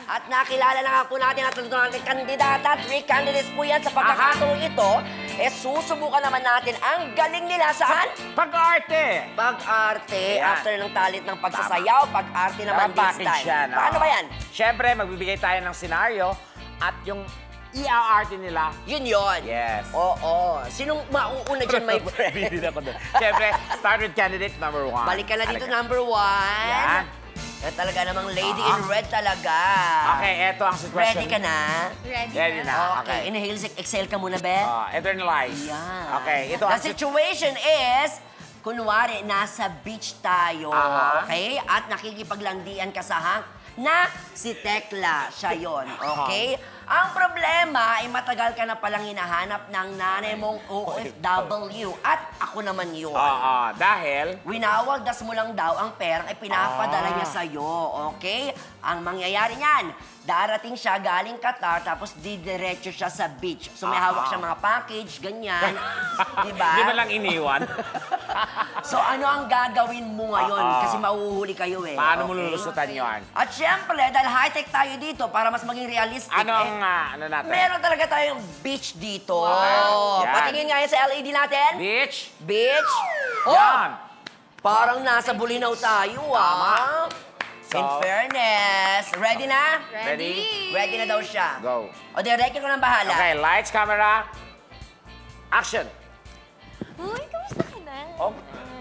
At nakilala na nga po natin at natutunan natin kandidata. 3 candidates po yan sa pagkakataong ito. Susubukan naman natin ang galing nila saan? Pag-arte! Pag-arte. Yan. After ng talit ng pagsasayaw, pag-arte naman this Package time. yan, Paano ba yan? Siyempre, magbibigay tayo ng senaryo at yung i-arte nila. Yun yun. Yes. Oo. Sinong mauuna dyan, my friend? Bibili ako doon. Siyempre, start with candidate number 1. Balik ka na dito, number 1. Yan. Talaga namang lady in red talaga. Okay, eto ang sitwasyon. Ready ka na? Ready na. Okay. Inhale, exhale ka muna, be. Internalize. Yan. Okay, ito The ang situation is, kunwari, nasa beach tayo, okay? At nakikipaglandian ka sa hang na si Tekla. Siya yon, okay? Ang problema ay matagal ka na palang hinahanap ng nanay mong OFW at ako naman yun. Dahil? Winawaldas mo lang daw ang perang ay pinapadala niya sa'yo, okay? Ang mangyayari niyan, darating siya galing Qatar tapos didiretso siya sa beach. So may hawak siya mga package, ganyan. Diba? Di ba lang iniwan? So ano ang gagawin mo ngayon? Kasi mauhuli kayo eh. Paano mo lulusutan yun? At syempre, dahil high-tech tayo dito para mas maging realistic, Ano ang ano natin? meron talaga tayong beach dito. Yan. Patingin nga yan sa LED natin. Beach? Beach. Yan. Parang nasa Bulinaw tayo, ah. So- In fairness. Ready na? Ready? Ready na daw siya. Go. O, director ko ng bahala. Okay, lights, camera, action. Uy, kamusta ka na?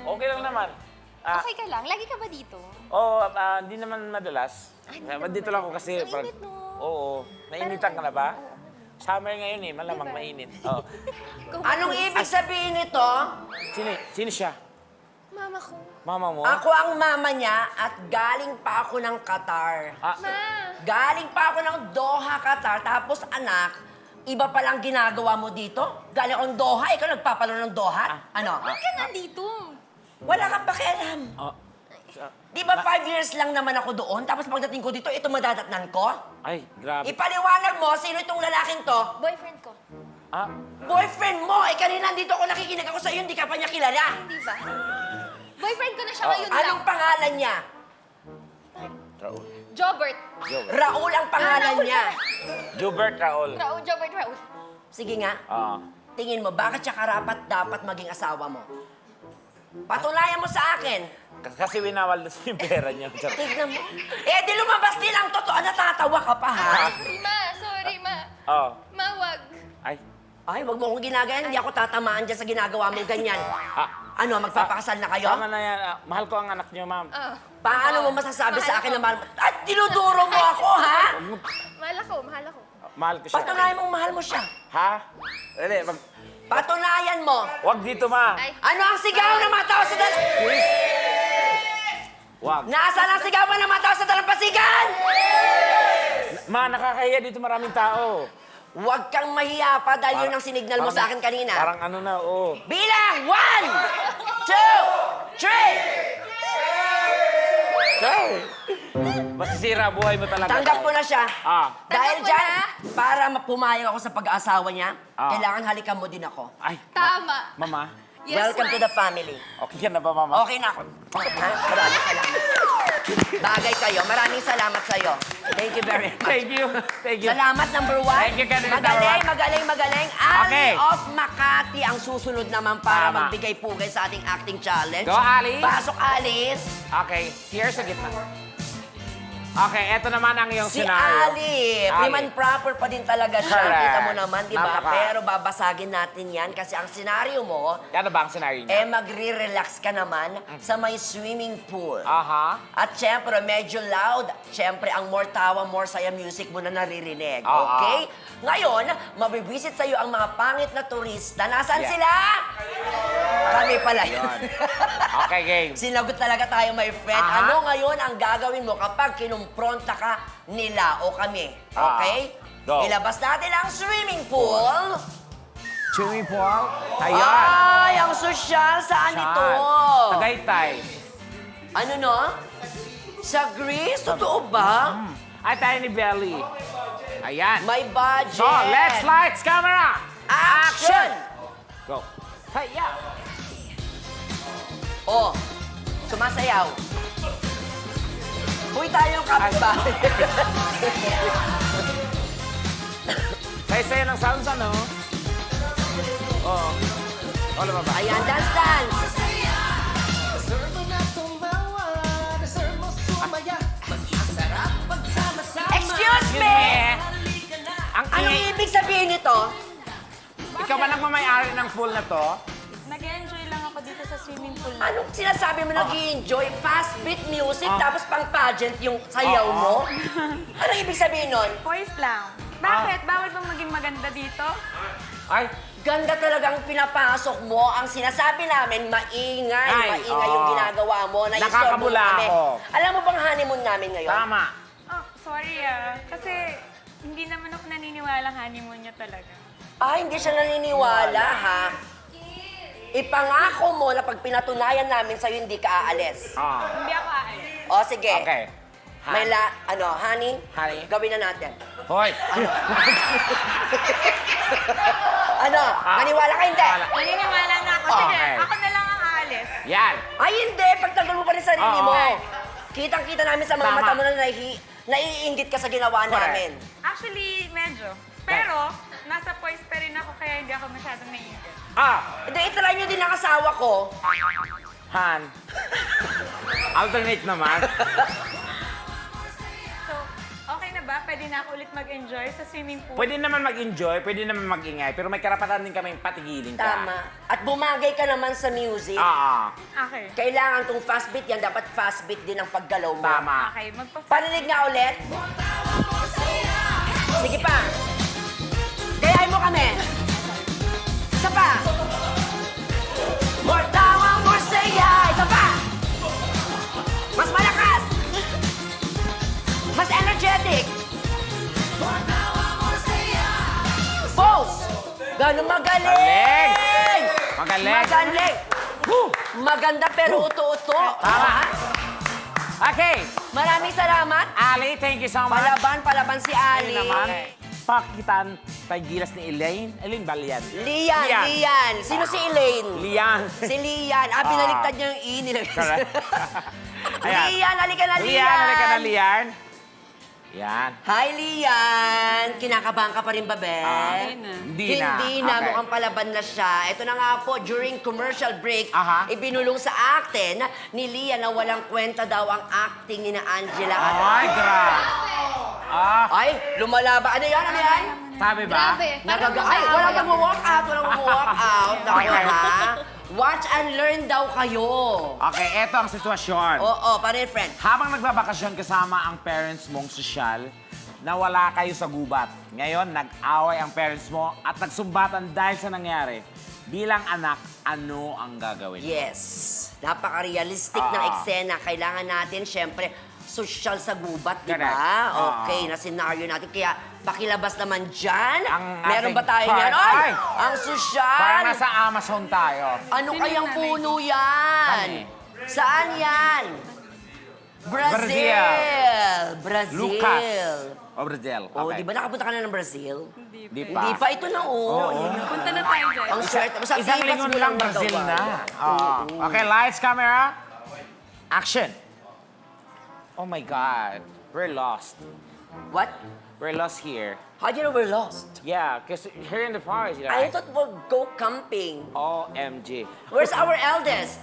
Okay lang naman. Okay ka lang? Lagi ka ba dito? Hindi naman madalas. Dito lang ako kasi... Ang init, no? Oo. Nainitan ka na ba? Summer ngayon eh, malamang Diba? mainit. Oh. Anong ibig sabihin nito? Sino siya? Mama ko. Mama mo? Ako ang mama niya at galing pa ako ng Qatar. Ma! Galing pa ako ng Doha, Qatar. Tapos anak, iba palang ginagawa mo dito? Galing akong Doha, ikaw nagpapalo ng Doha? Ano? Ba't ka nandito? Wala kang pakialam. Di ba 5 years lang naman ako doon? Tapos pagdating ko dito, ito madadatnan ko? Ay, grabe. Ipaliwanag mo, sino itong lalaking to? Boyfriend ko. Boyfriend mo! Kanina nandito ako nakikinig ako sa'yo, hindi ka pa niya kilala. Hindi ba? Boyfriend ko na siya ngayon lang. Anong pangalan niya? Raul. Jobert. Raul ang pangalan Raul niya. Jubert Raul. Jobert Raul. Sige nga, Ah. tingin mo, bakit siya karapat dapat maging asawa mo? Patunayan mo sa akin. Kasi winawaldas yung pera niya. Tignan mo. Di lumabas din ang totoo. Natatawa ka pa, ha? Ma, sorry, ma. Oh. Mawag. Ay. Ay, wag mo akong ginagayan. Hindi ako tatamaan dyan sa ginagawa mong ganyan. Ano, magpapakasal na kayo? Tama na yan. Mahal ko ang anak niyo, ma'am. Paano mo masasabi sa akin na mahal mo? At dinuduro mo ako, ha? Mahal ako, mahal ako. Mahal ko siya. Patunayan mong mahal mo siya. Ha? Dali, Patunayan mo. wag dito, ma. Ay. Ano ang sigaw ng mga tao sa Wag. Nasaan ang sigaw ng mga tao sa dalampasigan? Ma, nakakahiya dito maraming tao. Huwag kang mahiya pa dahil yun ang sinignal mo sa akin kanina. Parang ano na, oo. Bilang! 1, 2, 3! Masisira buhay mo talaga. Tanggap ko na siya. Dahil Tanggap mo dyan, na? para pumayag ako sa pag-aasawa niya, Ah. kailangan halikan mo din ako. Ay, Tama. mama, Yes, Welcome ma. to the family. okay ka na ba, mama? Okay na ako. Ha? Maraming salamat. Bagay kayo. Maraming salamat sa'yo. Thank you very much. Thank you. Thank you. Salamat, number 1. Thank you, candidate number Magaling, one. magaling, magaling. Ali Okay. of Makati ang susunod naman para Tama. magbigay pugay sa ating acting challenge. Go, Ali. Pasok, Alice. Okay, here sa gitna. Okay, eto naman ang iyong Si scenario. Ali, Ali. prim and proper pa din talaga siya. Correct. Kita mo naman, di ba? Napaka- Pero babasagin natin yan kasi ang senaryo mo, Ano ba ang scenario niya? magre-relax ka naman sa may swimming pool. Aha. At syempre, medyo loud. Syempre, ang more tawa, more saya music mo na naririnig. Ah, Okay? Ngayon, mabibisit sa'yo ang mga pangit na turista. Nasaan Yeah. sila? Kami pala yun. Okay, game. Sinagot talaga tayo, my friend. Aha. Ano ngayon ang gagawin mo kapag kinumpronta ka nila o kami? Okay? Go. Ilabas natin ang swimming pool. Swimming pool. Ayan. Ay, ang sosyal. Saan ito? Tagaytay. Ano no? Sa Greece? Totoo ba? Ay, tayo ni Belly. Ayan. May budget. So, let's lights, camera. Action! Go. Hey, yeah. Oh, sumasayaw. Uy, tayo kapitbahay. lumabas. Ayan, dance, dance. Excuse me! Ang Anong ibig sabihin nito? Ikaw ba nagmamayari ng pool na to? Nag-enjoy lang ako dito sa swimming pool. Anong sinasabi mo nag-i-enjoy? Fast beat music, tapos pang pageant yung sayaw mo? Anong ibig sabihin nun? Voice lang. Bakit? Bawal bang maging maganda dito? Ay, Ganda talagang pinapasok mo. Ang sinasabi namin, maingay. Ay, Maingay yung oo. ginagawa mo. Na Nakakabula ako. Alam mo bang honeymoon namin ngayon? tama. Oh, sorry Kasi hindi naman ako naniniwala honeymoon niya talaga. Hindi siya naniniwala, ha? Ipangako mo na pag pinatunayan namin sa'yo, hindi ka aalis. Hindi ako aalis. O, sige. Okay. May honey? Honey? Gawin na natin. Hoy! Maniwala ka hindi? Naniniwala na ako. Sige, Okay. ako na lang ang aalis. Yan! Ay, hindi. Pagtanggol mo pa rin sarili Oo. mo. Kitang-kita namin sa mga Tama. mata mo na naiinggit ka sa ginawa namin. Actually, medyo. Pero, nasa poise pa rin ako kaya hindi ako masyadong naiinggit. Hindi, itry nyo din ang asawa ko. Han. Alternate naman. So, okay na ba? Pwede na ako ulit mag-enjoy sa swimming pool? Pwede naman mag-enjoy, pwede naman mag-ingay, pero may karapatan din kaming patigilin ka. Tama. At bumagay ka naman sa music. Okay. Kailangan tong fast beat yan, dapat fast beat din ang paggalaw mo. Tama. Okay, Paninig nga ulit. Sige pa. Gayahin mo kami. Isa pa. More tawa, more saya. Isa pa. Mas malakas. Mas energetic. Pulse. Ganun magaling. Magaling. Magaling. Woo! Maganda pero uto-uto. Tama. Okay. Maraming salamat. Ali, thank you so much. Palaban si Ali. Ayun naman. Pakitaan tayo gilas ni Elaine. Elaine ba liyan? Lian. Sino si Elaine? Lian. Si Lian. Pinaliktad niya yung E nilagay. Correct. Ayan. Lian, halika na, Lian. Lian, halika na, Lian. Yan. Hi, Lian. Kinakabahan ka pa rin ba, be? Hindi na. Hindi na. Okay. Mukhang palaban na siya. Ito na nga po, during commercial break, Aha. ibinulong sa atin ni Lian na walang kwenta daw ang acting ni na Angela. Ay, grabe. Ay, lumalaba. Ano yan? Ano yan? Sabi ba? Grabe. Ay, walang mag-walk out. Walang mag-walk out. Naku, ha? Watch and learn daw kayo. Okay, eto ang sitwasyon. Oo, parin friend. Habang nagbabakasyon kasama ang parents mong sosyal, nawala kayo sa gubat. Ngayon, nag-away ang parents mo at nagsumbatan dahil sa nangyari. Bilang anak, ano ang gagawin mo? Yes. Napaka-realistic ng eksena. Kailangan natin, syempre, sosyal sa gubat, di Correct. ba? Okay, na senaryo natin. Kaya, pakilabas naman dyan. Ang Meron ba ating tayo part- niyan? Ay! Ay! Ang sosyal! Parang nasa Amazon tayo. Ano Sino kayang yung nanay? puno yan? Kami. Saan yan? Brazil! Brazil! Lucas. O Brazil. Oh, Okay. di ba nakapunta ka na ng Brazil? Di Hindi pa. Ito na, oh. Punta na tayo dyan. Ang swerte mo. Sa Isang Philippines lingon mo lang Brazil nagawa. na. Oo. Okay, lights, camera. Action. Oh my God. We're lost. What? We're lost here. How do you know we're lost? Yeah, because here in the forest, I guys. thought we'll go camping. OMG. Where's our eldest?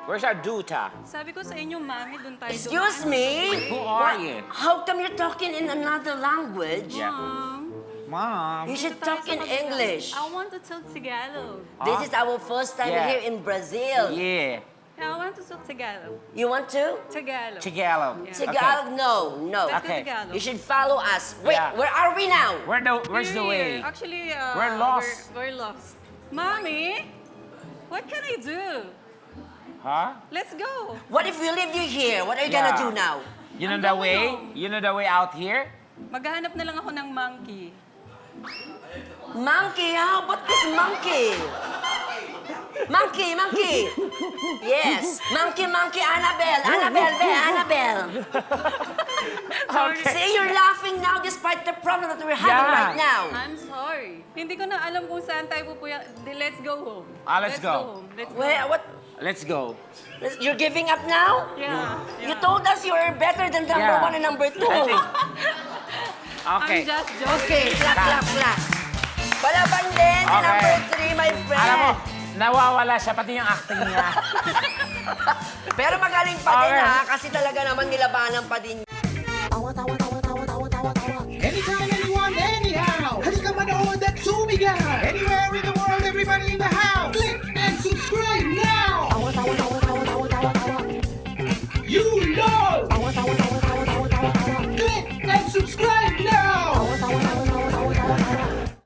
Where's our Duta? Sabi ko sa inyo, Mami, doon tayo. Excuse me? Who are you? How come you're talking in another language? Yeah. Mom. You should talk in English. I want to talk Tagalog. This is our first time Yeah. here in Brazil. Yeah. I want to talk Tagalog. You want to? Tagalog. Tagalog. Yeah. Tagalog? No. Let's go Okay. Tagalog. You should follow us. Wait, Yeah. where are we now? Where's the way? Actually, We're lost. We're lost. Mommy, what can I do? Huh? Let's go. What if we leave you here? What are you Yeah. gonna do now? You know Ang the way? dami. You know the way out here? Maghahanap na lang ako ng monkey. Monkey? How about this monkey? Monkey. Yes. Monkey, Annabelle. Okay. See, you're laughing now despite the problem that we're having Yeah. right now. I'm sorry. Hindi ko na alam kung saan tayo pupuya. Let's go home. Let's go. home. Let's go. Wait, what? Let's go. You're giving up now? Yeah. You told us you were better than number Yeah. 1 and number 2. I think. Okay. I'm just joking. Okay, clap. Palaban din si Okay. number 3, my friend. Alam mo, Nawawala siya, pati yung acting niya. Pero magaling pa din Okay. ha, kasi talaga naman nilabanan pa din. Anytime, anyone, anyhow. Halika manood at sumigaw. Anywhere in the world, everybody in the house. Click and subscribe now. You know.